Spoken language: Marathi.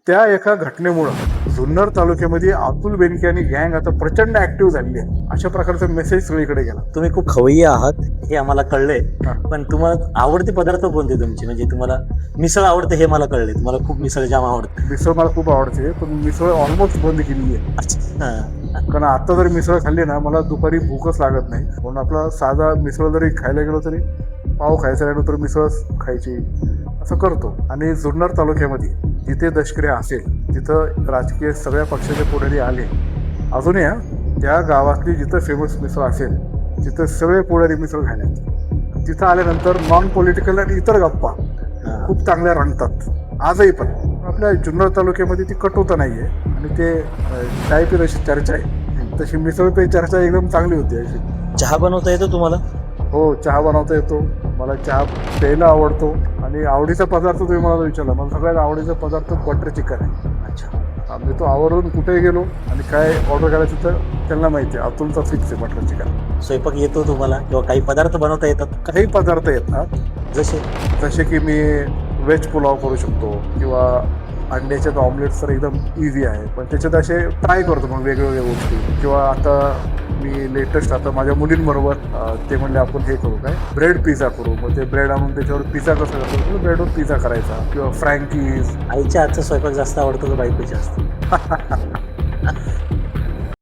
त्या एका घटनेमुळं जुन्नर तालुक्यामध्ये अतुल बेनके आणि गँग आता प्रचंड ऍक्टिव्ह झालेली आहे. अशा प्रकारचा मेसेज सगळीकडे गेला. तुम्ही खूप खवय्ये आहात हे आम्हाला कळलंय. हा. पण तुम्हाला आवडते पदार्थ कोणते तुमचे? म्हणजे तुम्हाला मिसळ आवडते हे मला कळले. तुम्हाला खूप मिसळ जाम आवडते. मिसळ मला खूप आवडते, पण मिसळ ऑलमोस्ट बंद केलेली आहे. अच्छा. कारण आता जर मिसळ खाल्ली ना, मला दुपारी भूकच लागत नाही. म्हणून आपला साधा मिसळ जरी खायला गेलो तरी पाव खायचा राहिलो तर मिसळ खायची, असं करतो. आणि जुन्नर तालुक्यामध्ये जिथे दशक्रिया असेल तिथं राजकीय सगळ्या पक्षाचे पुढारी आले. अजूनही त्या गावातली जिथं फेमस मिसळ असेल तिथं सगळे पुढारी मिसळ खाण्यात. तिथं आल्यानंतर नॉन पॉलिटिकल आणि इतर गप्पा खूप चांगल्या रंगतात आजही. पण आपल्या जुन्नर तालुक्यामध्ये ती कटुता नाही आहे. आणि ते चाय पे जशी चर्चा आहे तशी मिसळ पे चर्चा एकदम चांगली होती अशी. चहा बनवता येतो तुम्हाला? हो, चहा बनवता येतो. मला चहा प्यायला आवडतो. आणि आवडीचा पदार्थ तुम्ही मला विचारला, मला सगळ्यात आवडीचा पदार्थ बटर चिकन आहे. अच्छा. मी तो आवर्जून कुठेही गेलो आणि काय ऑर्डर करायचं तर त्यांना माहिती आहे अतुलचा फिक्स आहे बटर चिकन. स्वयंपाक येतो तुम्हाला किंवा काही पदार्थ बनवता येतात? काही पदार्थ येतात, जसे की मी व्हेज पुलाव करू शकतो किंवा अंड्याचे ऑमलेट्स तर एकदम इझी आहे. पण त्याच्यात असे ट्राय करतो मग वेगवेगळ्या गोष्टी. किंवा आता मी लेटेस्ट आता माझ्या मुलींबरोबर ते म्हणले आपण हे करू काय ब्रेड पिझ्झा करू. मग ते ब्रेड आणून त्याच्यावर पिझ्झा कसं करतो, ब्रेडवर पिझ्झा करायचा. किंवा फ्रँकीज. आईच्या हातचा स्वयंपाक जास्त आवडतो का बायकोच्या जास्त?